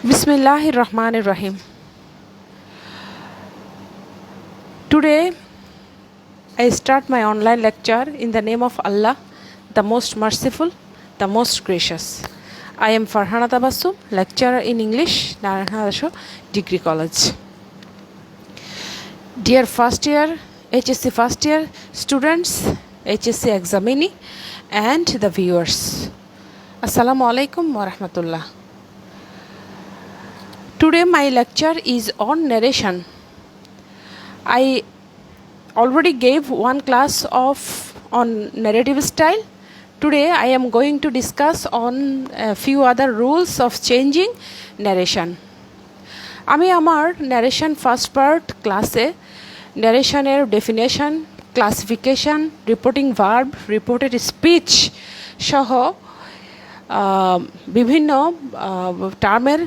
Bismillahir Rahmanir Rahim. Today, I start my online lecture in the name of Allah, the most merciful, the most gracious. I am Farhana Tabassum, lecturer in English, Narayana Dasho Degree College. Dear first year, HSC first year students, HSC examinee, and the viewers. Assalamu alaikum wa rahmatullah. Today my lecture is on narration. I already gave one class on narrative style. Today I am going to discuss on a few other rules of changing narration. আমি আমার narration first part ক্লাসে narrationের definition, classification, reporting verb, reported speech সহ বিভিন্ন টার্মের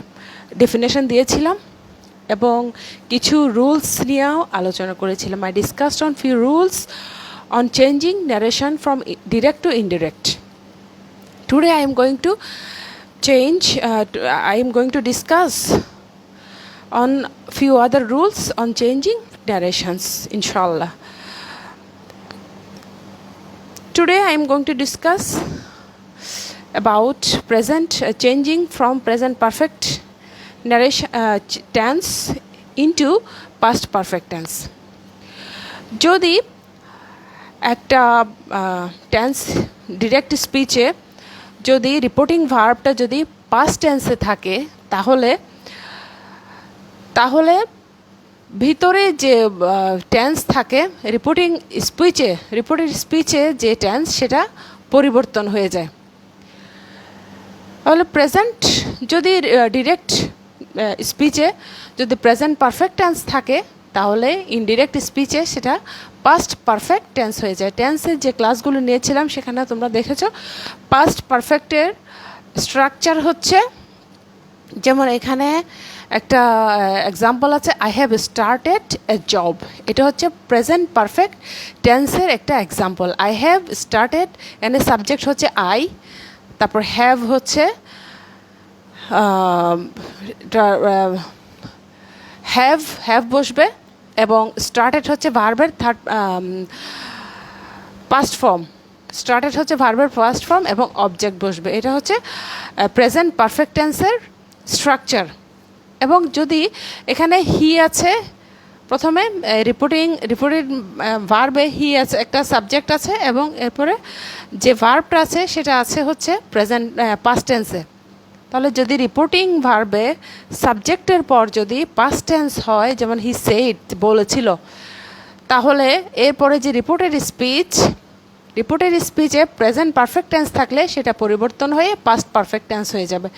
definition দিয়েছিলাম এবং কিছু rules নিয়েও আলোচনা করেছিলাম। I discussed on few rules on changing narration from direct to indirect. Today I am going to discuss on few other rules on changing narrations, inshallah. Today I am going to discuss about changing from present perfect narration tense into past perfect tense. যদি একটা tense direct স্পিচে যদি reporting ভার্বটা যদি past টেন্সে থাকে তাহলে ভিতরে যে tense থাকে রিপোর্টেড স্পিচে যে টেন্স সেটা পরিবর্তন হয়ে যায়। তাহলে প্রেজেন্ট যদি ডিরেক্ট স্পিচে যদি প্রেজেন্ট পারফেক্ট টেন্স থাকে তাহলে ইনডিরেক্ট স্পিচে সেটা পাস্ট পারফেক্ট টেন্স হয়ে যায়। টেন্সের যে ক্লাসগুলো নিয়েছিলাম সেখানে তোমরা দেখেছো পাস্ট পারফেক্টের স্ট্রাকচার হচ্ছে, যেমন এখানে একটা এক্সাম্পল আছে, I have started a job. এটা হচ্ছে প্রেজেন্ট পারফেক্ট টেন্সের একটা এক্সাম্পল। আই হ্যাভ স্টার্টেড এখানে সাবজেক্ট হচ্ছে আই, তারপর হ্যাভ হচ্ছে হ্যাভ বসবে এবং স্টার্টেড হচ্ছে ভার্বের পাস্ট ফর্ম। স্টার্টেড হচ্ছে ভার্বের ফার্স্ট ফর্ম এবং অবজেক্ট বসবে। এটা হচ্ছে প্রেজেন্ট পারফেক্ট টেন্সের স্ট্রাকচার। এবং যদি এখানে হি আছে, প্রথমে রিপোর্টেড ভার্বে হি আছে, একটা সাবজেক্ট আছে এবং এরপরে যে ভার্বটা আছে সেটা আছে হচ্ছে প্রেজেন্ট পাস্ট টেন্সে। তাহলে যদি রিপোর্টিং ভার্বে সাবজেক্টের পর যদি পাস্ট টেন্স হয়, যেমন হি সেইড বলেছিল, তাহলে এরপরে যে রিপোর্টেড স্পিচে প্রেজেন্ট পারফেক্ট টেন্স থাকলে সেটা পরিবর্তন হয়ে পাস্ট পারফেক্ট টেন্স হয়ে যাবে।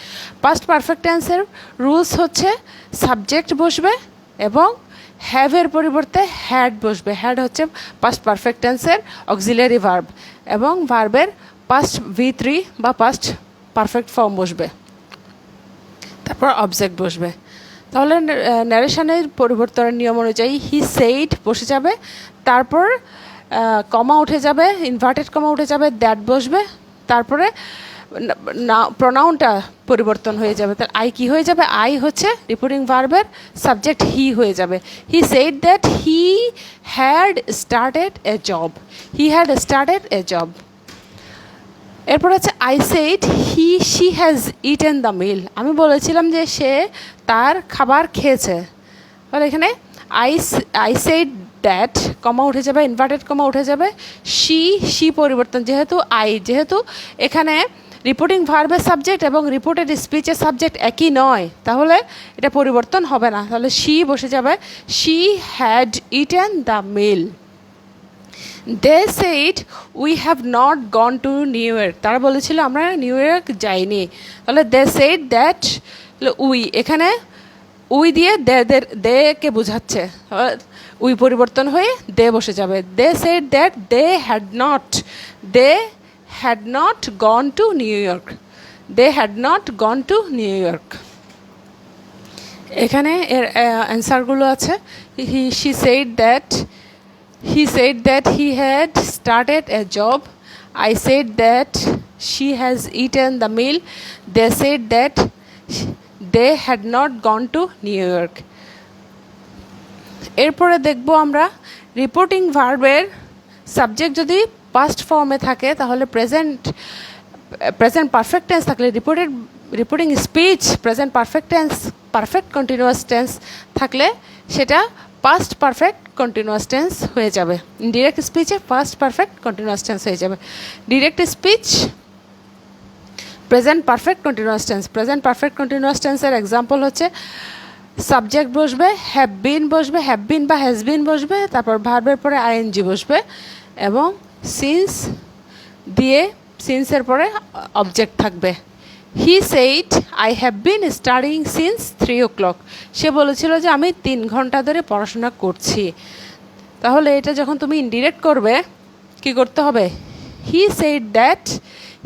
পাস্ট পারফেক্ট টেন্সের রুলস হচ্ছে সাবজেক্ট বসবে এবং হ্যাভের পরিবর্তে হ্যাড বসবে। হ্যাড হচ্ছে পাস্ট পারফেক্ট টেন্সের অক্সিলারি ভার্ব এবং ভার্বের পাস্ট V3 বা পাস্ট পারফেক্ট ফর্ম বসবে, তারপর অবজেক্ট বসবে। তাহলে ন্যারেশনের পরিবর্তনের নিয়ম অনুযায়ী হি সেইড বসে যাবে, তারপর কমা উঠে যাবে, ইনভার্টেড কমা উঠে যাবে, দ্যাট বসবে, তারপরে প্রোনাউনটা পরিবর্তন হয়ে যাবে। তার আই কি হয়ে যাবে? আই হচ্ছে রিপোর্টিং ভার্বের সাবজেক্ট হি হয়ে যাবে। He said that he had started a job. এরপর হচ্ছে I said she has eaten the meal. আমি বলেছিলাম যে সে তার খাবার খেয়েছে। তাহলে এখানে আই সেইড দ্যাট কমা উঠে যাবে, ইনভার্টেড কমা উঠে যাবে, শি পরিবর্তন, যেহেতু এখানে রিপোর্টিং ভার্বের সাবজেক্ট এবং রিপোর্টেড স্পিচের সাবজেক্ট একই নয়, তাহলে এটা পরিবর্তন হবে না। তাহলে শি বসে যাবে, she had eaten the meal. They said we have not gone to New York. তারা বলেছিল আমরা নিউ ইয়র্ক যাইনি। তাহলে দে সেইড দ্যাট, এখানে উই দিয়ে কে বোঝাচ্ছে, উই পরিবর্তন হয়ে দে বসে যাবে। They said that they had not gone to New York. এখানে এর অ্যান্সারগুলো আছে। He said that he had started a job. I said that she has eaten the meal. They said that they had not gone to New York. এরপরে দেখব আমরা reporting ভার্বের subject যদি past ফর্মে থাকে তাহলে প্রেজেন্ট পারফেক্ট টেন্স থাকলে reporting speech present perfect tense perfect continuous tense থাকলে সেটা পাস্ট পারফেক্ট কন্টিনিউয়াস টেন্স হয়ে যাবে। ডিরেক্ট স্পিচে পাস্ট পারফেক্ট কন্টিনিউয়াস টেন্স হয়ে যাবে। Direct speech present perfect continuous tense. Present perfect continuous টেন্সের এক্সাম্পল হচ্ছে সাবজেক্ট বসবে, হ্যাভ বিন বসবে, হ্যাভ বিন বা হ্যাজ বিন বসবে, তারপর ভার্বের পরে আইএনজি বসবে এবং সিন্স দিয়ে সিন্সের পরে অবজেক্ট থাকবে। হি said I have been studying since 3 o'clock। সে বলেছিল যে আমি 3 ঘন্টা ধরে পড়াশোনা করছি। তাহলে এটা যখন তুমি ইনডিরেক্ট করবে কি করতে হবে? He said that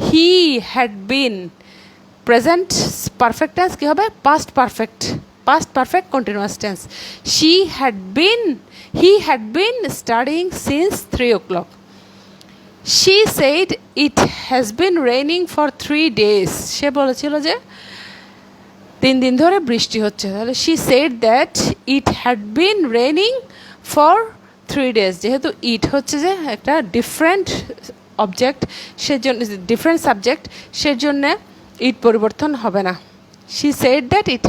he had been present perfect tense কী হবে? Past perfect continuous tense. he had been studying since 3 o'clock. She said it has been raining for 3 days. সে বলেছিল যে 3 দিন ধরে বৃষ্টি হচ্ছে। তাহলে she said that it had been raining for 3 days। যেহেতু ইট হচ্ছে যে একটা ডিফারেন্ট অবজেক্ট, সেজন্য ডিফারেন্ট সাবজেক্ট, সেজন্য ইট পরিবর্তন হবে না। She said that it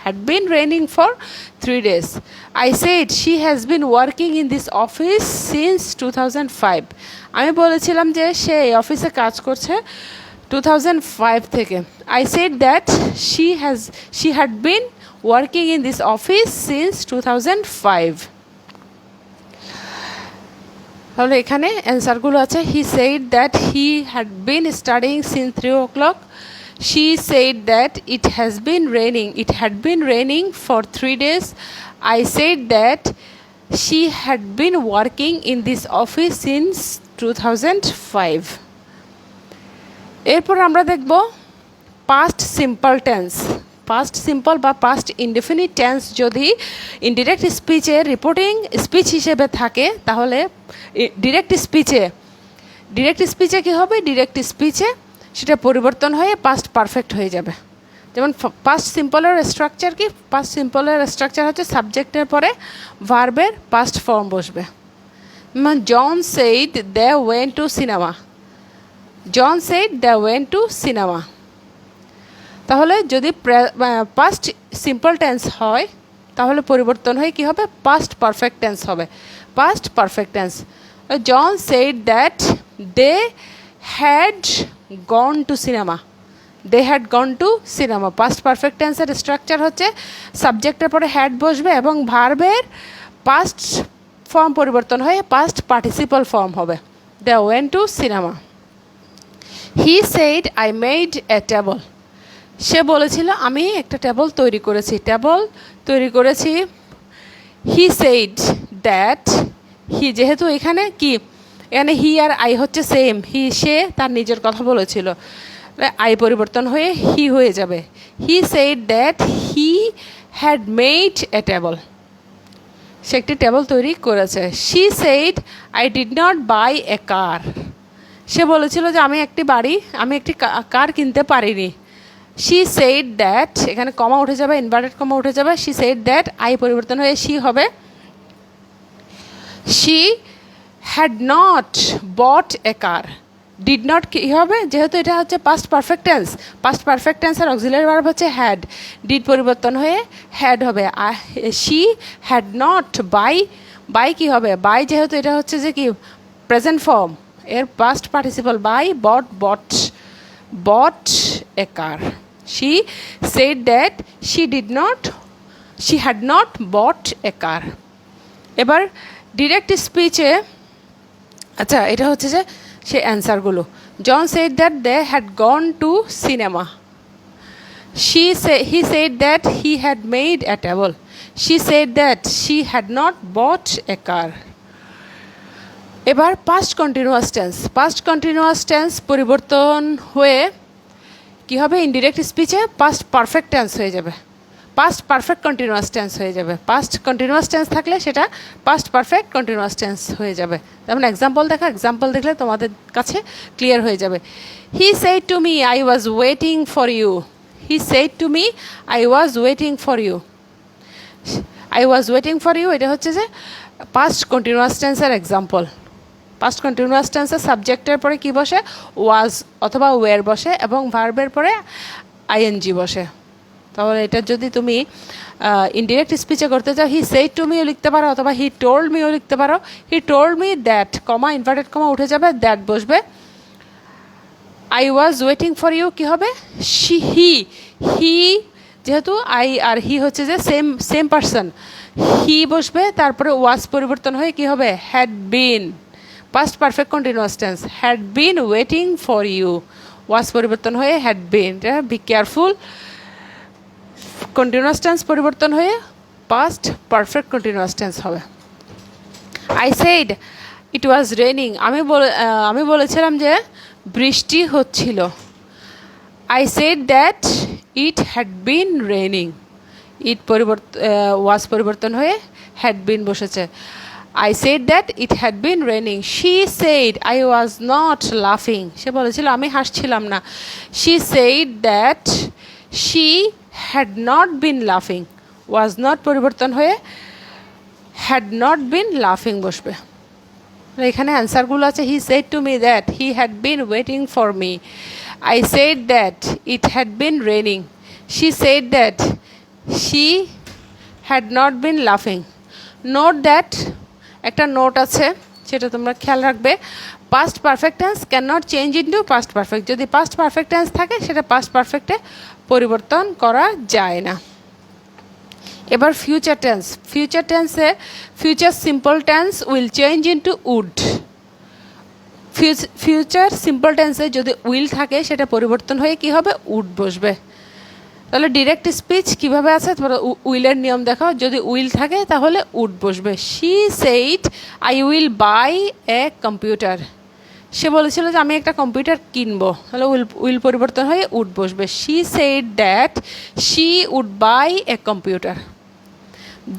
had been raining for 3 days. I said she has been working in this office since 2005. আমি বলেছিলাম যে সে এই অফিসে কাজ করছে 2005 থেকে। I said that she had been working in this office since 2005. তাহলে এখানে অ্যান্সারগুলো আছে। He said that he had been studying since 3 o'clock. She said that it had been raining for 3 days. I said that she had been working in this office since 2005. এরপর আমরা দেখব past simple tense. Past simple বা past indefinite tense যদি indirect স্পিচে reporting speech হিসেবে থাকে তাহলে direct স্পিচে কী হবে? Direct স্পিচে সেটা পরিবর্তন হয়ে পাস্ট পারফেক্ট হয়ে যাবে। যেমন পাস্ট সিম্পলের স্ট্রাকচার কি? পাস্ট সিম্পলের স্ট্রাকচার হচ্ছে সাবজেক্টের পরে ভার্বের পাস্ট ফর্ম বসবে। John said they went to cinema. John said they went to cinema. তাহলে যদি পাস্ট সিম্পল টেন্স হয় তাহলে পরিবর্তন হয়ে কি হবে? পাস্ট পারফেক্ট টেন্স হবে। Past perfect tense. John said that they had gone to cinema. They had gone to cinema. Past perfect tense এর স্ট্রাকচার হচ্ছে সাবজেক্টের পরে হ্যাড বসবে এবং ভার্বের পাস্ট ফর্ম পরিবর্তন হয়ে পাস্ট পার্টিসিপাল ফর্ম হবে। They went to cinema. He said I made a table. সে বলেছিল আমি একটা টেবল তৈরি করেছি। He said that যেহেতু এখানে কি এখানে হি আর আই হচ্ছে সেম, সে তার নিজের কথা বলেছিল, আই পরিবর্তন হয়ে হি হয়ে যাবে। He said that he had made a table. সে একটি টেবল তৈরি করেছে। She said I did not buy a car. সে বলেছিল যে আমি একটি কার কিনতে পারিনি। শি সেইড দ্যাট, এখানে কমা উঠে যাবে, ইনভার্টেড কমা উঠে যাবে। শি সেইড দ্যাট আই পরিবর্তন হয়ে শি হবে। She had not bought a car. Did not কী হবে? যেহেতু এটা হচ্ছে পাস্ট পারফেক্ট টেন্সের অক্সিলারি ভার্ব হচ্ছে হ্যাড। ডিড পরিবর্তন হয়ে হ্যাড হবে। শি হ্যাড নট বাই কী হবে? বাই যেহেতু এটা হচ্ছে যে কি প্রেজেন্ট ফর্ম, এর past participle buy bought a car. She said that she had not bought a car. এবার ডিরেক্ট স্পিচে আচ্ছা এটা হচ্ছে যে সে অ্যান্সারগুলো। John said that they had gone to cinema. he said that he had made a table. She said that she had not bought a car. এবার past continuous tense পরিবর্তন হয়ে কি হবে? ইনডিরেক্ট স্পিচে পাস্ট পারফেক্ট টেন্স হয়ে যাবে, past perfect continuous tense হয়ে যাবে। Past continuous tense থাকলে সেটা পাস্ট পারফেক্ট কন্টিনিউয়াস টেন্স হয়ে যাবে। যেমন এক্সাম্পল দেখলে তোমাদের কাছে ক্লিয়ার হয়ে যাবে। He said to me I was waiting for you. He said to me I was waiting for you. I was waiting for you এটা হচ্ছে যে পাস্ট কন্টিনিউয়াস টেন্সের এক্সাম্পল। পাস্ট কন্টিনিউয়াস টেন্সের সাবজেক্টের পরে কি বসে? ওয়াজ অথবা ওয়ের বসে এবং ভার্বের পরে আইএনজি বসে। তাহলে এটা যদি তুমি ইনডিরেক্ট স্পিচে করতে চাও, হি সেড টু মিও লিখতে পারো অথবা হি টোল্ড মিও লিখতে পারো। He told me that, comma inverted comma উঠে যাবে, দ্যাট বসবে। I was waiting for you কী হবে? হি যেহেতু আই আর হি হচ্ছে যে সেম পারসন, হি বসবে, তারপরে ওয়াজ পরিবর্তন হয়ে কি হবে? Had been. Past perfect continuous tense, had been waiting for you, was পরিবর্তন হয়ে had been. Be careful. Continuous tense পরিবর্তন হয়ে পাস্ট পারফেক্ট কন্টিনিউয়াস টেন্স হবে। I said it was raining, আমি বলেছিলাম যে বৃষ্টি হচ্ছিল। I said that it had been raining, it was পরিবর্তন হয়ে হ্যাড বিন বসেছে। I said that it had been raining. She said I was not লাফিং, সে বলেছিল আমি হাসছিলাম না। She said that she had not been লাফিং, ওয়াজ নট পরিবর্তন হয়ে হ্যাড নট বিন লাফিং বসবে। এখানে অ্যান্সারগুলো আছে, he said to me that he had been waiting for me. I said that it had been raining. She said that she had not been লাফিং। Note that, একটা note আছে সেটা তোমরা খেয়াল রাখবে। Past perfect tense can not change into past perfect, যদি past perfect tense থাকে সেটা পাস্ট পারফেক্টে পরিবর্তন করা যায় না। এবার ফিউচার টেন্স, ফিউচার টেন্সে future simple tense will change into would. Future simple টেন্সে যদি উইল থাকে সেটা পরিবর্তন হয়ে কি হবে? উড বসবে। তাহলে ডিরেক্ট স্পিচ কীভাবে আছে? তোমরা উইলের নিয়ম দেখো, যদি উইল থাকে তাহলে উড বসবে। She said I will buy a computer, সে বলেছিল যে আমি একটা কম্পিউটার কিনবো, তাহলে উইল পরিবর্তন হয়ে উড বসবে। She said that she would buy a computer.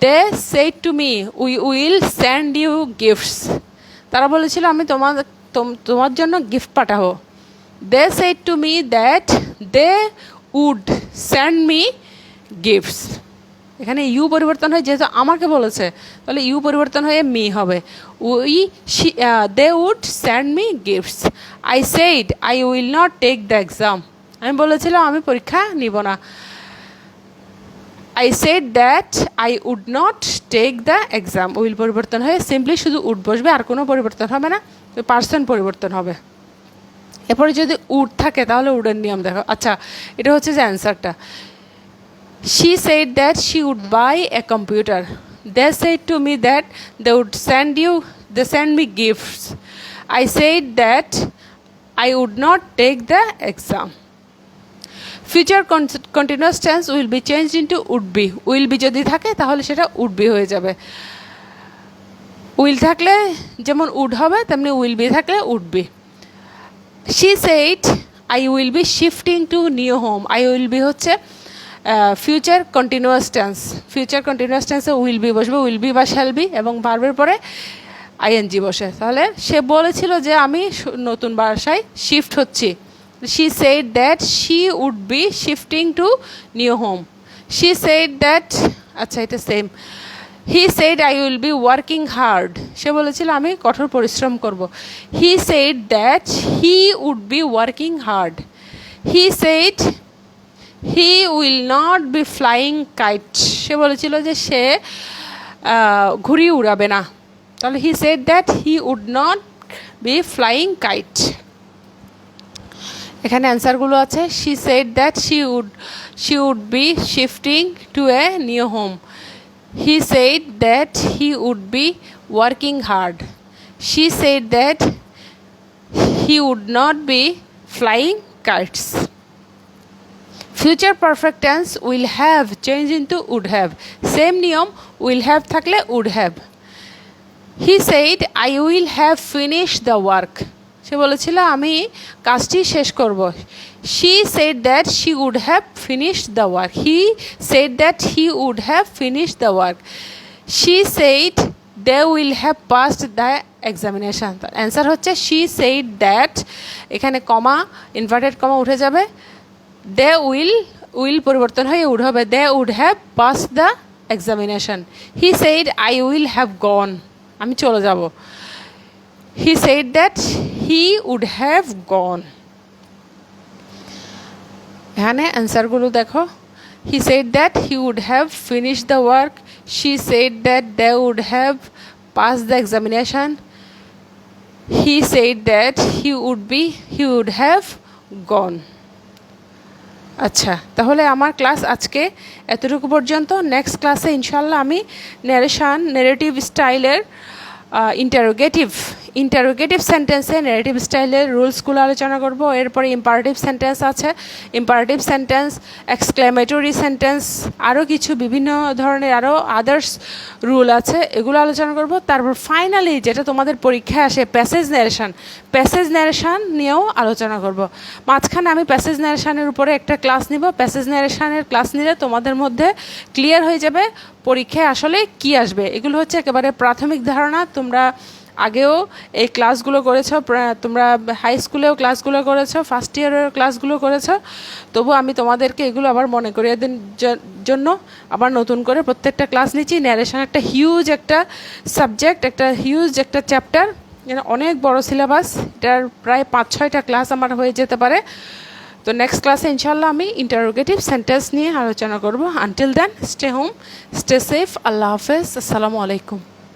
They said to me we will send you gifts, তারা বলেছিল আমি তোমার জন্য গিফট পাঠাবো। They said to me that they would send me gifts, এখানে ইউ পরিবর্তন হয়ে যেহেতু আমাকে বলেছে তাহলে ইউ পরিবর্তন হয়ে মি হবে। They would send me gifts. I said I will not take the exam, আমি বলেছিলাম আমি পরীক্ষা নিব না। I said that I would not take the exam, will পরিবর্তন হয়ে সিম্পলি শুধু উড বসবে, আর কোনো পরিবর্তন হবে না, পার্সন পরিবর্তন হবে। এরপরে যদি উড থাকে তাহলে উডের নিয়ম দেখো। আচ্ছা, এটা হচ্ছে যে অ্যান্সারটা। She said that she would buy a computer. They said to me that they would send me gifts. I said that I would not take the exam. Future continuous tense will be changed into would be. Will be যদি থাকে তাহলে সেটা would be হয়ে যাবে। Will থাকলে যেমন would হবে তেমনি will be থাকলে would be. She said I will be shifting to new home. I will be হচ্ছে future continuous tense, future continuous টেন্সে উইল বি বসবে, উইল বি বা শ্যাল বি, এবং ভার্বের পরে আইএনজি বসে। তাহলে সে বলেছিল যে আমি নতুন বাসায় শিফট হচ্ছি। She said that she would be shifting to new home. She said that, আচ্ছা এটা same. He said I will be working hard, সে বলেছিল আমি কঠোর পরিশ্রম করব। He said that he would be working hard. He said he will not be flying kite, সে বলেছিল যে সে ঘুড়ি উড়াবে না। তাহলে he said that he would not be flying kite. এখানে অ্যান্সারগুলো আছে। She said that she would be shifting to a new home. He said that he would be working hard. She said that he would not be flying kites. Future perfect tense will have change into would have, same নিয়ম, will have থাকলে would have. He said I will have finish the work, সে বলেছিল আমি কাজটি শেষ করব। She said that she would have finish the work. He said that he would have finish the work. She said they will have passed the examination. Answer হচ্ছে she said that, এখানে comma inverted comma উঠে যাবে, they will will পরিবর্তন হয়ে would হবে, they would have pass the examination. He said I will have gone, আমি চলে যাব। He said that he would have gone. এখানে অ্যান্সারগুলো দেখো, he said that he would have finish the work, she said that they would have pass the examination, he said that he would have gone. আচ্ছা, তাহলে আমার class আজকে এতটুকু পর্যন্ত। Next ক্লাসে ইনশাল্লাহ আমি নেরেটিভ স্টাইলের ইন্টারোগেটিভ সেন্টেন্সে নেরেটিভ স্টাইলের রুলসগুলো আলোচনা করব। এরপরে ইম্পারেটিভ সেন্টেন্স আছে, ইম্পারেটিভ সেন্টেন্স, এক্সক্লেমেটরি সেন্টেন্স, আরও কিছু বিভিন্ন ধরনের আরও আদার্স রুল আছে, এগুলো আলোচনা করব। তারপর ফাইনালি যেটা তোমাদের পরীক্ষায় আসে, প্যাসেজ ন্যারেশন নিয়েও আলোচনা করব। মাঝখানে আমি প্যাসেজ ন্যারেশনের উপরে একটা ক্লাস নিব। প্যাসেজ ন্যারেশনের ক্লাস নিলে তোমাদের মধ্যে ক্লিয়ার হয়ে যাবে পরীক্ষায় আসলে কি আসবে। এগুলো হচ্ছে একেবারে প্রাথমিক ধারণা। তোমরা আগেও এই ক্লাসগুলো করেছো, তোমরা হাই স্কুলেও ক্লাসগুলো করেছো, ফার্স্ট ইয়ারের ক্লাসগুলো করেছো। তবু আমি তোমাদেরকে এগুলো আবার মনে করিয়ে দিন জন্য আবার নতুন করে প্রত্যেকটা ক্লাস নিচ্ছি। ন্যারেশন একটা হিউজ একটা সাবজেক্ট, একটা হিউজ একটা চ্যাপ্টার, অনেক বড় সিলেবাস। এটার প্রায় 5-6টা ক্লাস আমার হয়ে যেতে পারে। তো নেক্সট ক্লাসে ইনশাল্লাহ আমি ইন্টারোগেটিভ সেন্টেন্স নিয়ে আলোচনা করব। Until then, stay home, stay safe. আল্লাহ হাফেজ, আসসালামু আলাইকুম।